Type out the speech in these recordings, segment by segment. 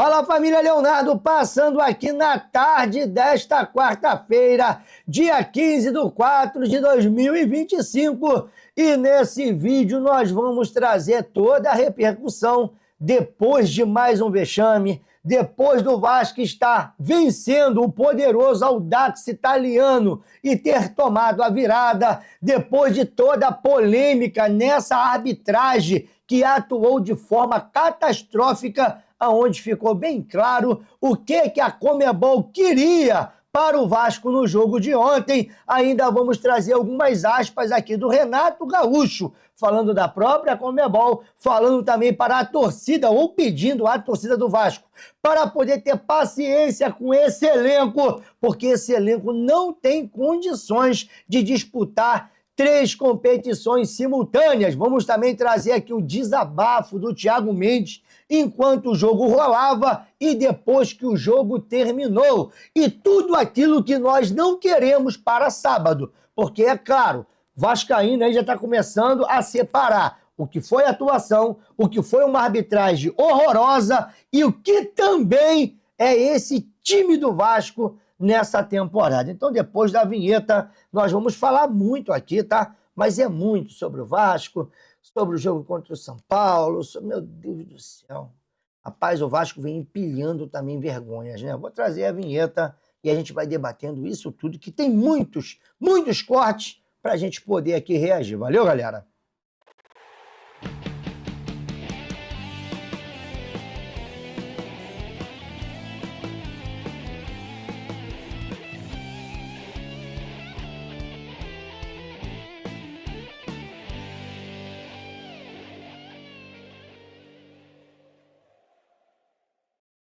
Fala, família Leonardo, passando aqui na tarde desta quarta-feira, dia 15/4/2025, e nesse vídeo nós vamos trazer toda a repercussão depois de mais um vexame, depois do Vasco estar vencendo o poderoso Audax Italiano e ter tomado a virada, depois de toda a polêmica nessa arbitragem que atuou de forma catastrófica, aonde ficou bem claro o que a Conmebol queria para o Vasco no jogo de ontem. Ainda vamos trazer algumas aspas aqui do Renato Gaúcho, falando da própria Conmebol, falando também para a torcida, ou pedindo à torcida do Vasco, para poder ter paciência com esse elenco, porque esse elenco não tem condições de disputar 3 competições simultâneas. Vamos também trazer aqui o desabafo do Thiago Mendes enquanto o jogo rolava e depois que o jogo terminou. E tudo aquilo que nós não queremos para sábado. Porque, é claro, vascaíno aí já está começando a separar o que foi atuação, o que foi uma arbitragem horrorosa e o que também é esse time do Vasco nessa temporada. Então, depois da vinheta, nós vamos falar muito aqui, tá? Mas é muito sobre o Vasco, sobre o jogo contra o São Paulo, meu Deus do céu. Rapaz, o Vasco vem empilhando também vergonhas, né? Vou trazer a vinheta e a gente vai debatendo isso tudo, que tem muitos cortes para a gente poder aqui reagir. Valeu, galera?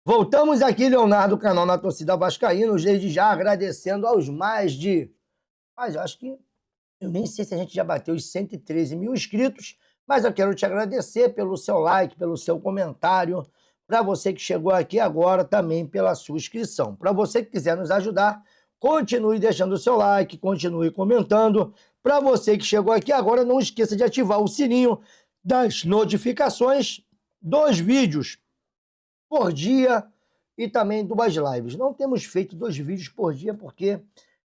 Voltamos aqui, Leonardo, canal na torcida vascaína, desde já agradecendo aos mais de... Mas eu acho que... Eu nem sei se a gente já bateu os 113 mil inscritos, mas eu quero te agradecer pelo seu like, pelo seu comentário, para você que chegou aqui agora também pela sua inscrição. Para você que quiser nos ajudar, continue deixando o seu like, continue comentando. Para você que chegou aqui agora, não esqueça de ativar o sininho das notificações dos vídeos por dia e também 2 lives. Não temos feito 2 vídeos por dia porque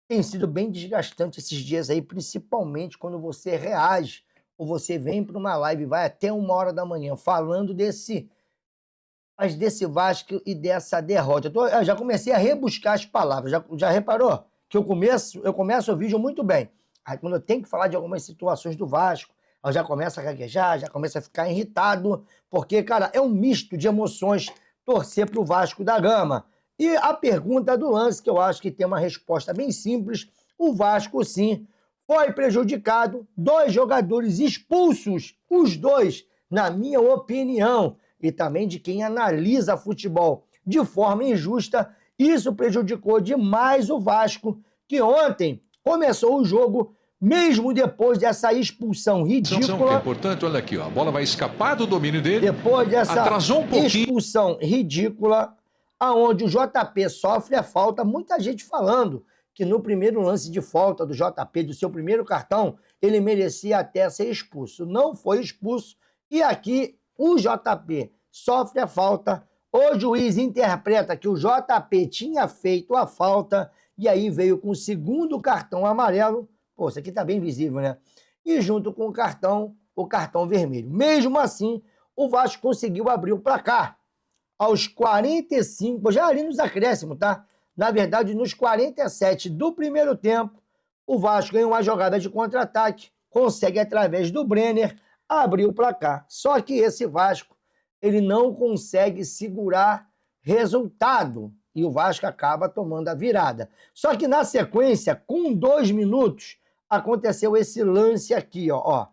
tem sido bem desgastante esses dias aí, principalmente quando você reage ou você vem para uma live e vai até 1h da manhã falando desse Vasco e dessa derrota. Eu já comecei a rebuscar as palavras. Já reparou que eu começo o vídeo muito bem. Aí quando eu tenho que falar de algumas situações do Vasco, eu já começo a gaguejar, já começo a ficar irritado, porque, cara, é um misto de emoções torcer para o Vasco da Gama. E a pergunta do lance, que eu acho que tem uma resposta bem simples, o Vasco, sim, foi prejudicado, 2 jogadores expulsos, os 2, na minha opinião, e também de quem analisa futebol de forma injusta, isso prejudicou demais o Vasco, que ontem começou o jogo mesmo depois dessa expulsão ridícula. É importante, olha aqui, ó, a bola vai escapar do domínio dele. Depois dessa expulsão ridícula, aonde o JP sofre a falta, muita gente falando que no primeiro lance de falta do JP, do seu primeiro cartão, ele merecia até ser expulso. Não foi expulso e aqui o JP sofre a falta, o juiz interpreta que o JP tinha feito a falta e aí veio com o segundo cartão amarelo. Pô, isso aqui tá bem visível, né? E junto com o cartão vermelho. Mesmo assim, o Vasco conseguiu abrir o placar. Aos 45, já ali nos acréscimos, tá? Na verdade, nos 47 do primeiro tempo, o Vasco ganhou uma jogada de contra-ataque, consegue, através do Brenner, abrir o placar. Só que esse Vasco, ele não consegue segurar resultado. E o Vasco acaba tomando a virada. Só que na sequência, com 2 minutos, aconteceu esse lance aqui, ó.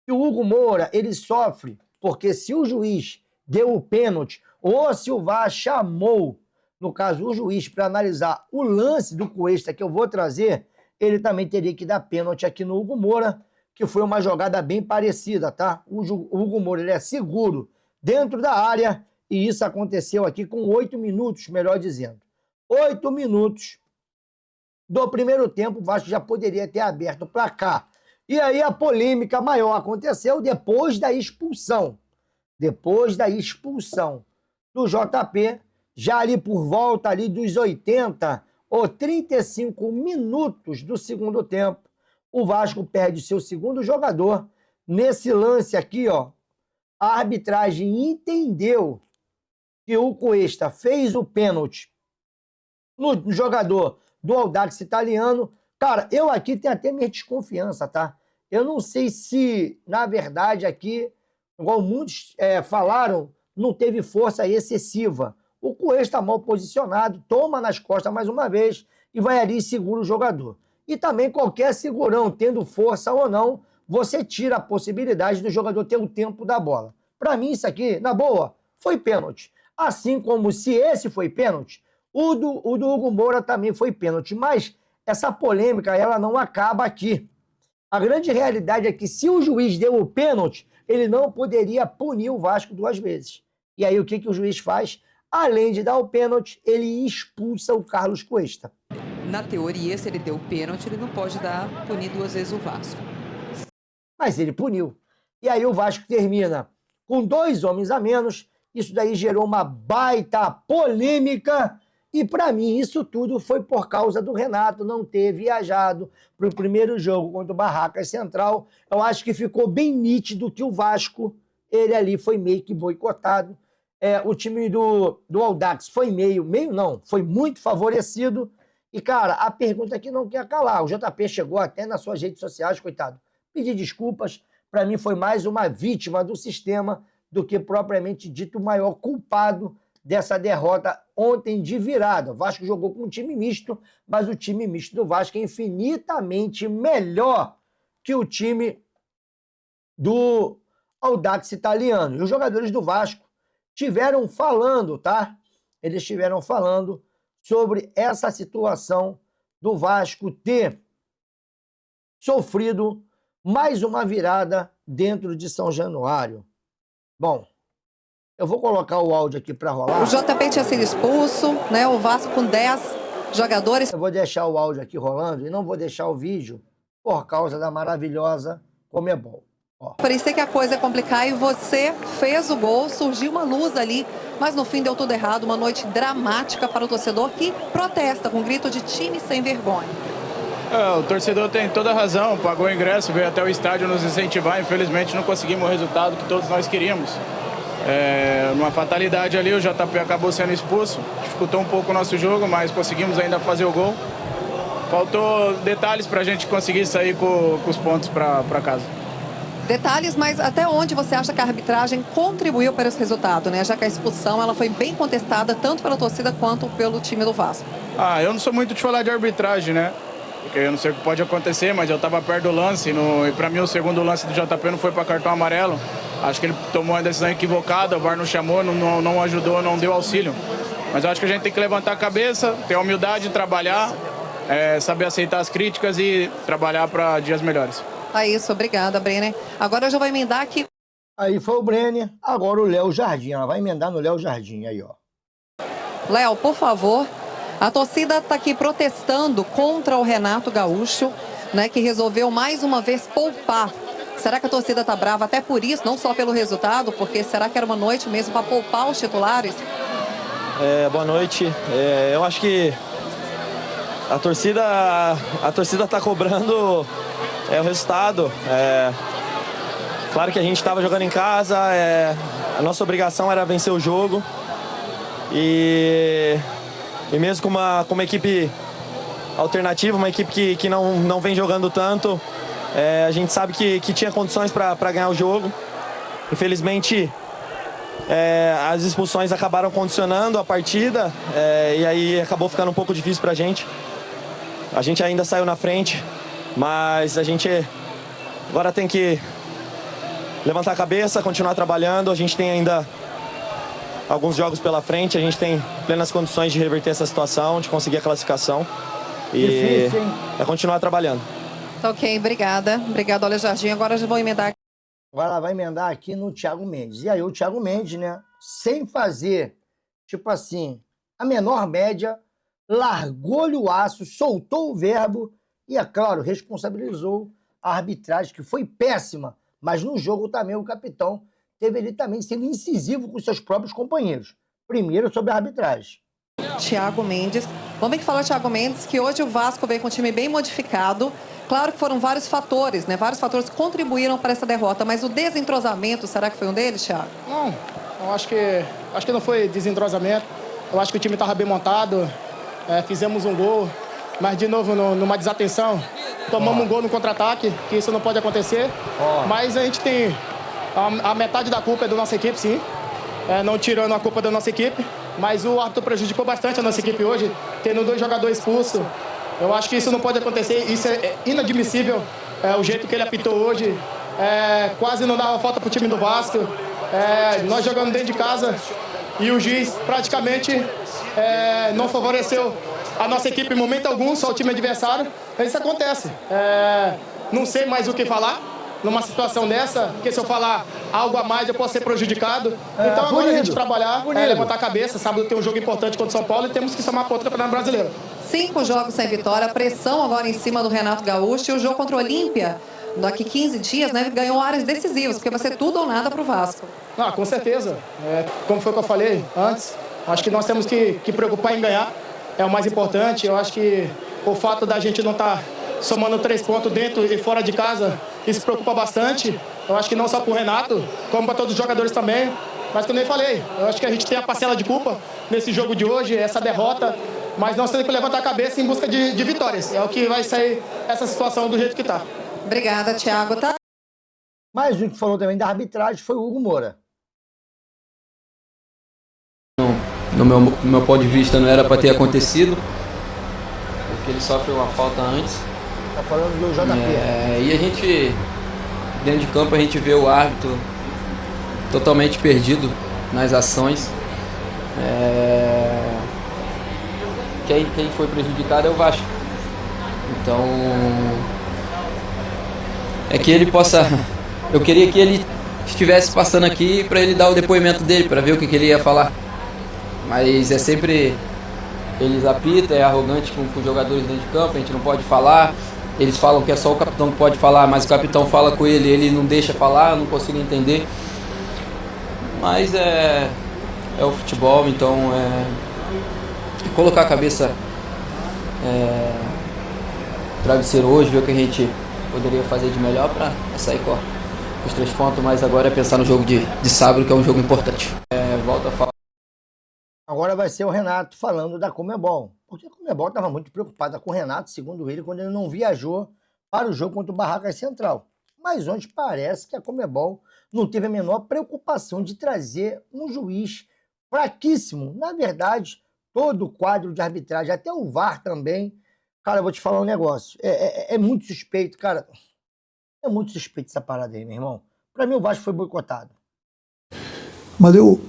E o Hugo Moura, ele sofre, porque se o juiz deu o pênalti, ou se o VAR chamou, no caso, o juiz, para analisar o lance do Cuesta que eu vou trazer, ele também teria que dar pênalti aqui no Hugo Moura, que foi uma jogada bem parecida, tá? O Hugo Moura, ele é seguro dentro da área, e isso aconteceu aqui com 8 minutos, melhor dizendo. 8 minutos do primeiro tempo, o Vasco já poderia ter aberto o placar. E aí a polêmica maior aconteceu depois da expulsão. Depois da expulsão do JP, já ali por volta ali dos 80 ou 35 minutos do segundo tempo, o Vasco perde seu segundo jogador. Nesse lance aqui, ó, a arbitragem entendeu que o Cuesta fez o pênalti no jogador do Audax Italiano. Cara, eu aqui tenho até minha desconfiança, tá? Eu não sei se, na verdade, aqui, igual muitos falaram, não teve força excessiva. O Cuesta mal posicionado, toma nas costas mais uma vez e vai ali e segura o jogador. E também qualquer segurão, tendo força ou não, você tira a possibilidade do jogador ter o tempo da bola. Para mim, isso aqui, na boa, foi pênalti. Assim como se esse foi pênalti, o do Hugo Moura também foi pênalti. Mas essa polêmica, ela não acaba aqui. A grande realidade é que se o juiz deu o pênalti, ele não poderia punir o Vasco duas vezes. E aí o que o juiz faz? Além de dar o pênalti, ele expulsa o Carlos Cuesta. Na teoria, se ele deu o pênalti, ele não pode punir duas vezes o Vasco. Mas ele puniu. E aí o Vasco termina com 2 homens a menos. Isso daí gerou uma baita polêmica. E para mim isso tudo foi por causa do Renato não ter viajado para o primeiro jogo contra o Barracas Central. Eu acho que ficou bem nítido que o Vasco, ele ali foi meio que boicotado. O time do Audax foi foi muito favorecido. E, cara, a pergunta que não quer calar. O JP chegou até nas suas redes sociais, coitado, pedir desculpas. Para mim foi mais uma vítima do sistema do que propriamente dito o maior culpado dessa derrota ontem de virada. O Vasco jogou com um time misto, mas o time misto do Vasco é infinitamente melhor que o time do Audax Italiano. E os jogadores do Vasco tiveram falando, tá? Eles tiveram falando sobre essa situação do Vasco ter sofrido mais uma virada dentro de São Januário. Bom, eu vou colocar o áudio aqui para rolar. O JP tinha sido expulso, né? O Vasco com 10 jogadores. Eu vou deixar o áudio aqui rolando e não vou deixar o vídeo por causa da maravilhosa Conmebol. Parecia que a coisa ia complicar e você fez o gol, surgiu uma luz ali, mas no fim deu tudo errado. Uma noite dramática para o torcedor que protesta com grito de time sem vergonha. O torcedor tem toda a razão, pagou o ingresso, veio até o estádio nos incentivar. Infelizmente não conseguimos o resultado que todos nós queríamos. Numa fatalidade ali, o JP acabou sendo expulso, dificultou um pouco o nosso jogo, mas conseguimos ainda fazer o gol. Faltou detalhes para a gente conseguir sair com os pontos para casa. Detalhes, mas até onde você acha que a arbitragem contribuiu para esse resultado, né? Já que a expulsão ela foi bem contestada tanto pela torcida quanto pelo time do Vasco. Eu não sou muito de falar de arbitragem, né? Porque eu não sei o que pode acontecer, mas eu estava perto do lance e para mim o segundo lance do JP não foi para cartão amarelo. Acho que ele tomou uma decisão equivocada, o VAR não chamou, não ajudou, não deu auxílio. Mas eu acho que a gente tem que levantar a cabeça, ter a humildade de trabalhar, saber aceitar as críticas e trabalhar para dias melhores. É isso, obrigada, Brenner. Agora eu já vou emendar aqui. Aí foi o Brenner, agora o Léo Jardim. Ela vai emendar no Léo Jardim aí, ó. Léo, por favor. A torcida está aqui protestando contra o Renato Gaúcho, né, que resolveu mais uma vez poupar. Será que a torcida está brava até por isso, não só pelo resultado, porque será que era uma noite mesmo para poupar os titulares? Boa noite. Eu acho que a torcida está cobrando o resultado. Claro que a gente estava jogando em casa, a nossa obrigação era vencer o jogo. E mesmo com uma equipe alternativa, uma equipe que não vem jogando tanto, a gente sabe que tinha condições para ganhar o jogo. Infelizmente, as expulsões acabaram condicionando a partida, e aí acabou ficando um pouco difícil para a gente. A gente ainda saiu na frente, mas a gente agora tem que levantar a cabeça, continuar trabalhando. A gente tem ainda alguns jogos pela frente, a gente tem plenas condições de reverter essa situação, de conseguir a classificação. E difícil, hein? Continuar trabalhando. Ok, obrigada. Obrigada, Olha Jardim. Agora já vou emendar. Agora ela vai emendar aqui no Thiago Mendes. E aí o Thiago Mendes, né, sem fazer, tipo assim, a menor média, largou-lhe o aço, soltou o verbo e, é claro, responsabilizou a arbitragem, que foi péssima. Mas no jogo também o capitão teve ele também sendo incisivo com seus próprios companheiros. Primeiro sobre a arbitragem. Thiago Mendes. Vamos que falar, Thiago Mendes, que hoje o Vasco veio com um time bem modificado. Claro que foram vários fatores, né? Vários fatores que contribuíram para essa derrota, mas o desentrosamento, será que foi um deles, Thiago? Não, eu acho que não foi desentrosamento. Eu acho que o time estava bem montado, fizemos um gol, mas de novo numa desatenção, tomamos um gol no contra-ataque, que isso não pode acontecer. Mas a gente tem a metade da culpa é da nossa equipe, sim. Não tirando a culpa da nossa equipe, mas o árbitro prejudicou bastante a nossa equipe hoje, tendo 2 jogadores expulsos. Eu acho que isso não pode acontecer, isso é inadmissível, o jeito que ele apitou hoje. Quase não dava falta para o time do Vasco. Nós jogando dentro de casa e o juiz praticamente não favoreceu a nossa equipe em momento algum, só o time adversário. Isso acontece. Não sei mais o que falar numa situação dessa, porque se eu falar algo a mais eu posso ser prejudicado. Então agora a gente trabalhar, levantar a cabeça. Sábado tem um jogo importante contra o São Paulo e temos que somar contra o Campeonato Brasileiro. 5 jogos sem vitória, pressão agora em cima do Renato Gaúcho. E o jogo contra o Olímpia, daqui 15 dias, né, ganhou áreas decisivas, porque vai ser tudo ou nada para o Vasco. Com certeza. Como foi que eu falei antes, acho que nós temos que preocupar em ganhar. É o mais importante. Eu acho que o fato da gente não estar somando 3 pontos dentro e fora de casa, isso preocupa bastante. Eu acho que não só para o Renato, como para todos os jogadores também. Mas como eu falei, eu acho que a gente tem a parcela de culpa nesse jogo de hoje, essa derrota. Mas nós temos que levantar a cabeça em busca de vitórias. É o que vai sair essa situação do jeito que está. Obrigada, Thiago. Mas o que falou também da arbitragem foi o Hugo Moura. No meu ponto de vista, não era para ter acontecido, porque ele sofre uma falta antes. Tá falando do JP. E a gente, dentro de campo, a gente vê o árbitro totalmente perdido nas ações. Quem foi prejudicado é o Vasco. Então, que ele possa... Eu queria que ele estivesse passando aqui para ele dar o depoimento dele, para ver o que ele ia falar. Mas é sempre... Eles apitam, é arrogante com os jogadores dentro de campo, a gente não pode falar. Eles falam que é só o capitão que pode falar, mas o capitão fala com ele não deixa falar, eu não consigo entender. Mas é o futebol, então colocar a cabeça travesseiro hoje, ver o que a gente poderia fazer de melhor para sair com os 3 pontos, mas agora é pensar no jogo de sábado, que é um jogo importante. Volto a falar. Agora vai ser o Renato falando da Conmebol, porque a Conmebol estava muito preocupada com o Renato, segundo ele, quando ele não viajou para o jogo contra o Barracas Central. Mas ontem parece que a Conmebol não teve a menor preocupação de trazer um juiz fraquíssimo. Na verdade, todo o quadro de arbitragem, até o VAR também. Cara, eu vou te falar um negócio. É muito suspeito, cara. É muito suspeito essa parada aí, meu irmão. Pra mim, o Vasco foi boicotado. Mas eu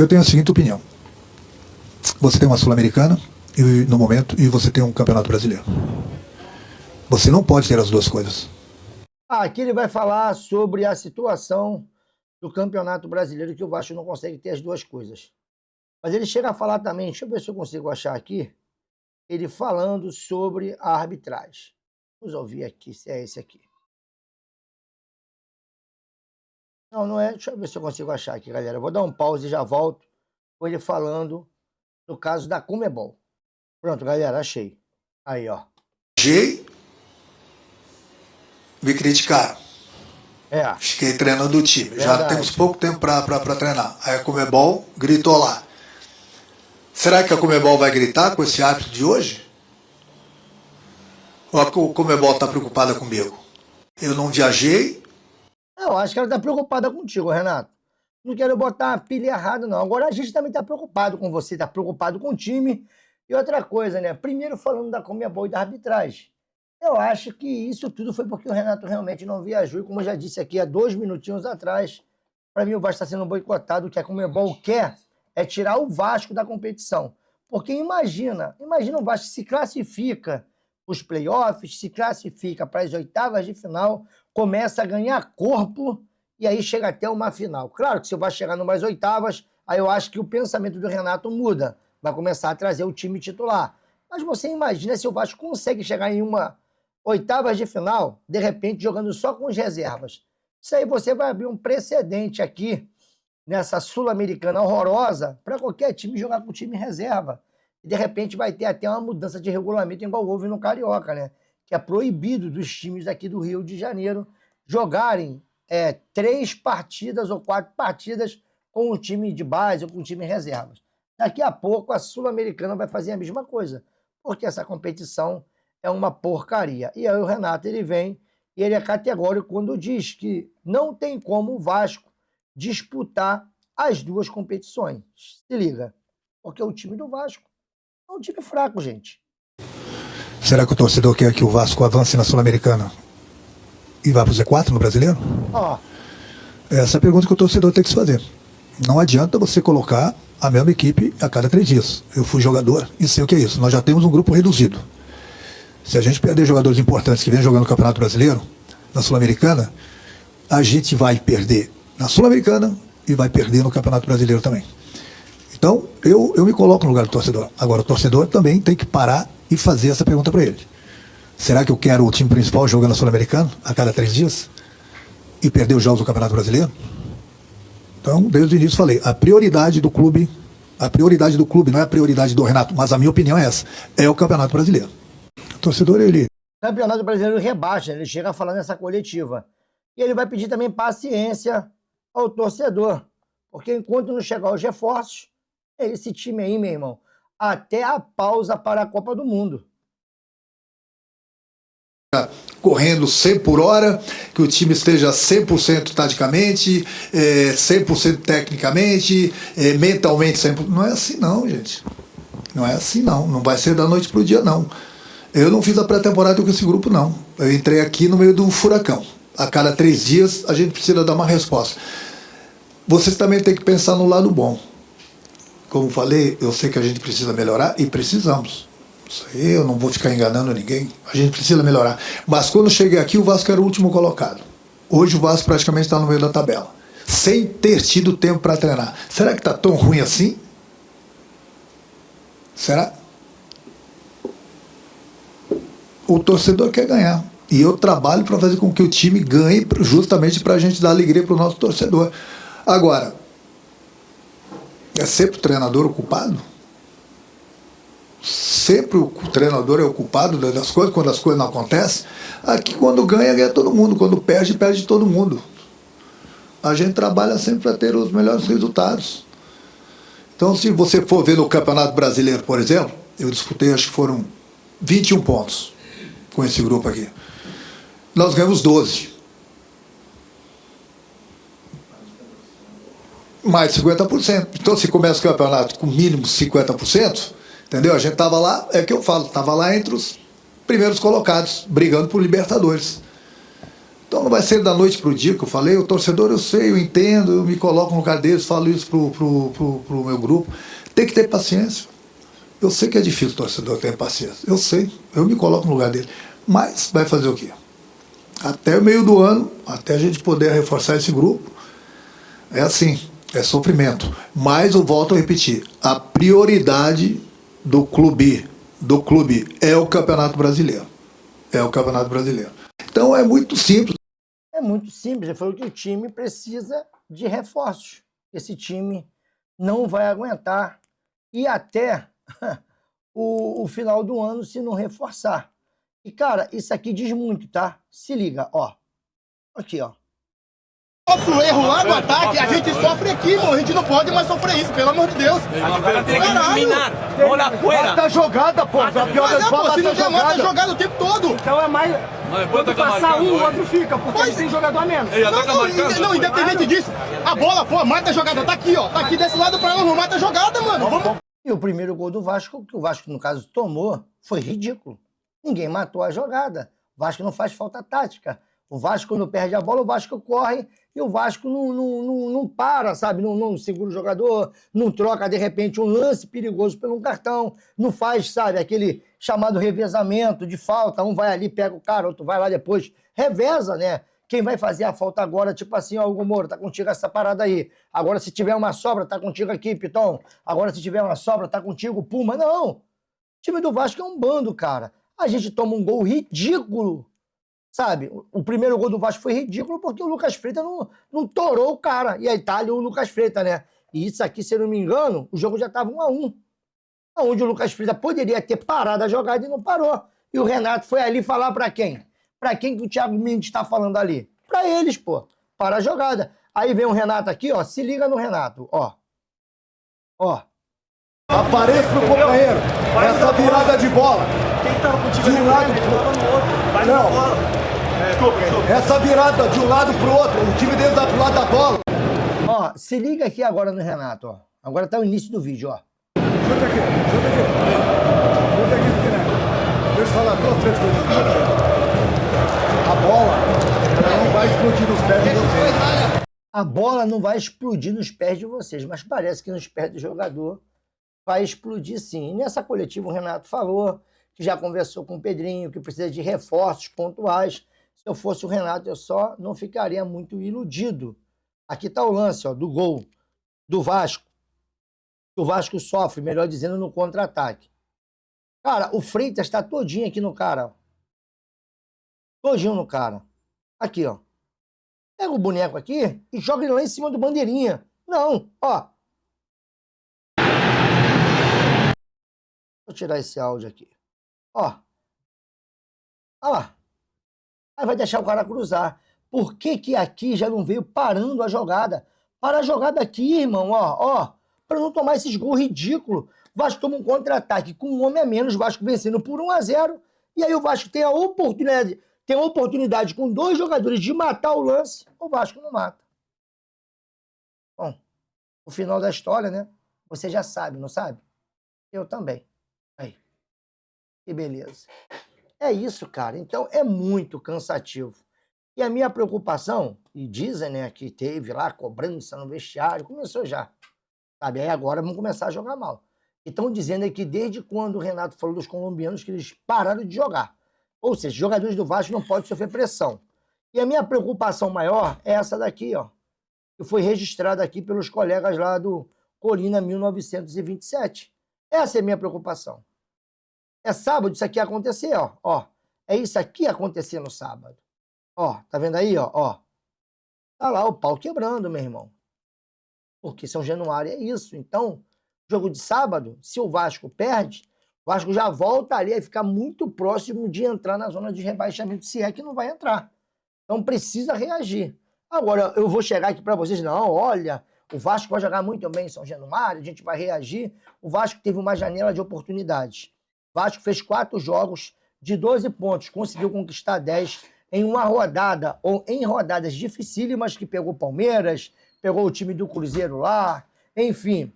tenho a seguinte opinião. Você tem uma Sul-Americana no momento e você tem um Campeonato Brasileiro. Você não pode ter as duas coisas. Aqui ele vai falar sobre a situação do Campeonato Brasileiro, que o Vasco não consegue ter as duas coisas. Mas ele chega a falar também, deixa eu ver se eu consigo achar aqui, ele falando sobre a arbitragem. Vamos ouvir aqui, se é esse aqui. Não é. Deixa eu ver se eu consigo achar aqui, galera. Eu vou dar um pause e já volto com ele falando no caso da Conmebol. Pronto, galera, achei. Aí, ó. Me criticaram. Fiquei treinando o time. Verdade. Já temos pouco tempo para treinar. Aí a Conmebol gritou lá. Será que a Conmebol vai gritar com esse árbitro de hoje? Ou a Conmebol está preocupada comigo? Eu não viajei. Eu acho que ela está preocupada contigo, Renato. Não quero botar a pilha errada, não. Agora a gente também está preocupado com você, está preocupado com o time. E outra coisa, né? Primeiro falando da Conmebol e da arbitragem. Eu acho que isso tudo foi porque o Renato realmente não viajou. E como eu já disse aqui há 2 minutinhos atrás, para mim o Vasco está sendo boicotado. O que a Conmebol quer é tirar o Vasco da competição. Porque imagina o Vasco se classifica os playoffs, se classifica para as oitavas de final, começa a ganhar corpo e aí chega até uma final. Claro que se o Vasco chegar numas oitavas, aí eu acho que o pensamento do Renato muda. Vai começar a trazer o time titular. Mas você imagina se o Vasco consegue chegar em uma oitavas de final, de repente jogando só com as reservas. Isso aí você vai abrir um precedente aqui nessa Sul-Americana horrorosa para qualquer time jogar com o time reserva. E, de repente, vai ter até uma mudança de regulamento igual houve no Carioca, né? Que é proibido dos times aqui do Rio de Janeiro jogarem 3 partidas ou 4 partidas com o time de base ou com o time reservas. Daqui a pouco a Sul-Americana vai fazer a mesma coisa, porque essa competição é uma porcaria. E aí o Renato ele vem e ele é categórico quando diz que não tem como o Vasco disputar as 2 competições. Se liga, porque o time do Vasco é um time fraco, gente. Será que o torcedor quer que o Vasco avance na Sul-Americana e vá para o Z4 no Brasileiro? Essa é a pergunta que o torcedor tem que se fazer. Não adianta você colocar a mesma equipe a cada 3 dias. Eu fui jogador e sei o que é isso. Nós já temos um grupo reduzido. Se a gente perder jogadores importantes que vêm jogando no Campeonato Brasileiro, na Sul-Americana, a gente vai perder na Sul-Americana e vai perder no Campeonato Brasileiro também. Então, eu me coloco no lugar do torcedor. Agora, o torcedor também tem que parar e fazer essa pergunta para ele. Será que eu quero o time principal jogando na Sul-Americana a cada 3 dias? E perder os jogos do Campeonato Brasileiro? Então, desde o início falei, a prioridade do clube não é a prioridade do Renato, mas a minha opinião é essa, é o Campeonato Brasileiro. O torcedor, ele... O Campeonato Brasileiro rebaixa, ele chega falando nessa coletiva. E ele vai pedir também paciência ao torcedor, porque enquanto não chegar os reforços, esse time aí, meu irmão, até a pausa para a Copa do Mundo. Correndo 100 por hora, que o time esteja 100% taticamente, 100% tecnicamente, mentalmente 100%. Não é assim não, gente. Não é assim não. Não vai ser da noite para o dia, não. Eu não fiz a pré-temporada com esse grupo, não. Eu entrei aqui no meio do furacão. A cada 3 dias a gente precisa dar uma resposta. Vocês também têm que pensar no lado bom. Como falei, eu sei que a gente precisa melhorar e precisamos. Isso aí eu não vou ficar enganando ninguém. A gente precisa melhorar. Mas quando eu cheguei aqui, o Vasco era o último colocado. Hoje o Vasco praticamente está no meio da tabela. Sem ter tido tempo para treinar. Será que está tão ruim assim? Será? O torcedor quer ganhar. E eu trabalho para fazer com que o time ganhe justamente para a gente dar alegria para o nosso torcedor. Agora, é sempre o treinador o culpado? Sempre o treinador é o culpado das coisas, quando as coisas não acontecem? Aqui, quando ganha, ganha todo mundo. Quando perde, perde todo mundo. A gente trabalha sempre para ter os melhores resultados. Então, se você for ver no Campeonato Brasileiro, por exemplo, eu disputei, acho que foram 21 pontos com esse grupo aqui. Nós ganhamos 12. Mais de 50%. Então, se começa o campeonato com mínimo 50%, entendeu? A gente estava lá, é que eu falo, estava lá entre os primeiros colocados, brigando por Libertadores. Então não vai ser da noite para o dia que eu falei, o torcedor eu sei, eu entendo, eu me coloco no lugar deles, falo isso pro meu grupo. Tem que ter paciência. Eu sei que é difícil o torcedor ter paciência, eu sei, eu me coloco no lugar dele. Mas vai fazer o quê? Até o meio do ano, até a gente poder reforçar esse grupo, é assim, é sofrimento. Mas eu volto a repetir, a prioridade do clube é o Campeonato Brasileiro. É o Campeonato Brasileiro. Então é muito simples. É muito simples. Ele falou que o time precisa de reforços. Esse time não vai aguentar e até o final do ano se não reforçar. E, cara, isso aqui diz muito, tá? Se liga, ó. Aqui, ó. Nosso erro lá no ataque, a gente sofre aqui, mano. A gente não pode mais sofrer isso, pelo amor de Deus. Mata a jogada, pô. Se não der mata a jogada o tempo todo. Então é mais... Quando passar um, o outro fica, porque eles têm jogador a menos. Não, independente disso, a bola, pô, mata a jogada. Tá aqui, ó. Tá aqui desse lado pra não mata a jogada, mano. Vamos. E o primeiro gol do Vasco, que o Vasco, no caso, tomou, foi ridículo. Ninguém matou a jogada. O Vasco não faz falta tática. O Vasco, quando perde a bola, o Vasco corre e o Vasco não para, sabe? Não segura o jogador, não troca, de repente, um lance perigoso por um cartão, não faz, sabe, aquele chamado revezamento de falta. Um vai ali, pega o cara, outro vai lá depois. Reveza, né? Quem vai fazer a falta agora, tipo assim, ó, Hugo Moura, tá contigo essa parada aí. Agora, se tiver uma sobra, tá contigo aqui, Piton. Agora, se tiver uma sobra, tá contigo, Puma. Não! O time do Vasco é um bando, cara. A gente toma um gol ridículo Sabe? O primeiro gol do Vasco foi ridículo porque o Lucas Freitas não torou o cara. E aí tá ali o Lucas Freitas, né? E isso aqui, se eu não me engano, o jogo já estava 1-1. Onde o Lucas Freitas poderia ter parado a jogada e não parou. E o Renato foi ali falar pra quem? Pra quem que o Thiago Mendes está falando ali? Pra eles, pô. Para a jogada. Aí vem o Renato aqui, ó. Se liga no Renato, ó. Ó. Apareça pro companheiro. Essa virada de bola. Quem tava contigo De um lado no outro. Vai Não. na bola. Essa virada de um lado pro outro. O time dele tá pro lado da bola. Ó, se liga aqui agora no Renato, ó. Agora tá o início do vídeo, ó. Junta aqui. Junta aqui, Fernando. Deixa eu falar 2, 3 coisas. A bola, ela não vai explodir nos pés de vocês. A bola não vai explodir nos pés de vocês, mas parece que nos pés do jogador vai explodir sim. E nessa coletiva o Renato falou que já conversou com o Pedrinho, que precisa de reforços pontuais. Se eu fosse o Renato, eu só não ficaria muito iludido. Aqui está o lance, ó, do gol do Vasco. O Vasco sofre, melhor dizendo, no contra-ataque. Cara, o Freitas está todinho aqui no cara, ó. Todinho no cara. Aqui, ó. Pega o boneco aqui e joga ele lá em cima do bandeirinha. Não, ó. Vou tirar esse áudio aqui. Ó. Olha lá. Aí vai deixar o cara cruzar. Por que que aqui já não veio parando a jogada? Para a jogada aqui, irmão, ó. Ó. Para não tomar esses gols ridículos. O Vasco toma um contra-ataque com um homem a menos. O Vasco vencendo por 1-0. E aí o Vasco tem a oportunidade... Tem a oportunidade com 2 jogadores de matar o lance, o Vasco não mata. Bom, o final da história, né? Você já sabe, não sabe? Eu também. Aí. Que beleza. É isso, cara. Então, é muito cansativo. E a minha preocupação, e dizem, né, que teve lá cobrança no vestiário, começou já. Sabe? Aí agora vão começar a jogar mal. E estão dizendo que desde quando o Renato falou dos colombianos que eles pararam de jogar. Ou seja, jogadores do Vasco não podem sofrer pressão. E a minha preocupação maior é essa daqui, ó. Que foi registrada aqui pelos colegas lá do Colina 1927. Essa é a minha preocupação. É sábado isso aqui acontecer, ó. Ó. É isso aqui acontecer no sábado. Ó, tá vendo aí, ó? Ó. Tá lá o pau quebrando, meu irmão. Porque São Januário é isso. Então, jogo de sábado, se o Vasco perde... O Vasco já volta ali a ficar muito próximo de entrar na zona de rebaixamento, se é que não vai entrar. Então precisa reagir. Agora, eu vou chegar aqui para vocês, não, olha, o Vasco vai jogar muito bem em São Januário, a gente vai reagir. O Vasco teve uma janela de oportunidades. O Vasco fez 4 jogos de 12 pontos, conseguiu conquistar 10 em uma rodada, ou em rodadas dificílimas, que pegou o Palmeiras, pegou o time do Cruzeiro lá, enfim,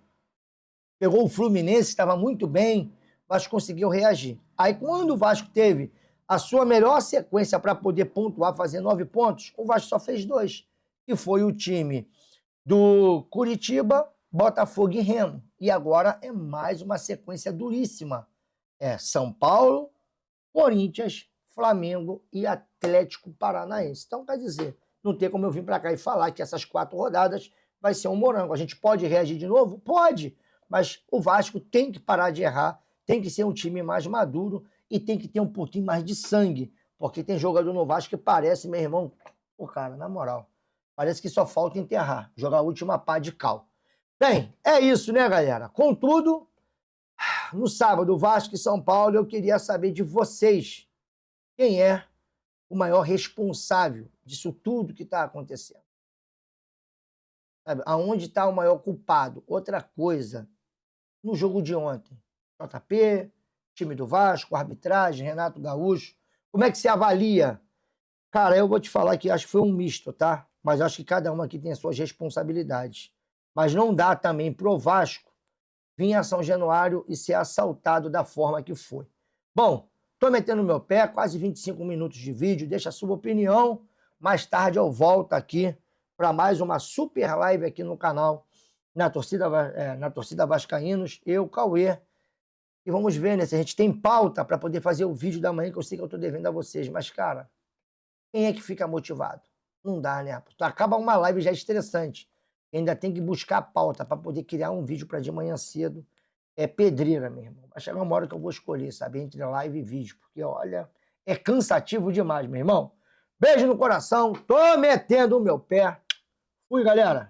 pegou o Fluminense, estava muito bem. O Vasco conseguiu reagir. Aí, quando o Vasco teve a sua melhor sequência para poder pontuar, fazer 9 pontos, o Vasco só fez 2. Que foi o time do Curitiba, Botafogo e Remo. E agora é mais uma sequência duríssima. É São Paulo, Corinthians, Flamengo e Atlético Paranaense. Então, quer dizer, não tem como eu vir para cá e falar que essas 4 rodadas vai ser um morango. A gente pode reagir de novo? Pode. Mas o Vasco tem que parar de errar. Tem que ser um time mais maduro e tem que ter um pouquinho mais de sangue. Porque tem jogador no Vasco que parece, meu irmão, pô, cara, na moral, parece que só falta enterrar, jogar a última pá de cal. Bem, é isso, né, galera? Contudo, no sábado, Vasco e São Paulo, eu queria saber de vocês quem é o maior responsável disso tudo que está acontecendo. Sabe? Aonde está o maior culpado? Outra coisa, no jogo de ontem, JP, time do Vasco, arbitragem, Renato Gaúcho. Como é que se avalia? Cara, eu vou te falar que acho que foi um misto, tá? Mas acho que cada um aqui tem as suas responsabilidades. Mas não dá também pro Vasco vir a São Januário e ser assaltado da forma que foi. Bom, tô metendo meu pé, quase 25 minutos de vídeo. Deixa a sua opinião. Mais tarde eu volto aqui para mais uma super live aqui no canal, na torcida Vascaínos, eu, Cauê. E vamos ver, né, se a gente tem pauta para poder fazer o vídeo da manhã, que eu sei que eu estou devendo a vocês. Mas, cara, quem é que fica motivado? Não dá, né? Tu acaba uma live já estressante. Ainda tem que buscar pauta para poder criar um vídeo para de manhã cedo. É pedreira, meu irmão. Vai chegar uma hora que eu vou escolher, sabe? Entre live e vídeo. Porque, olha, é cansativo demais, meu irmão. Beijo no coração. Tô metendo o meu pé. Fui, galera.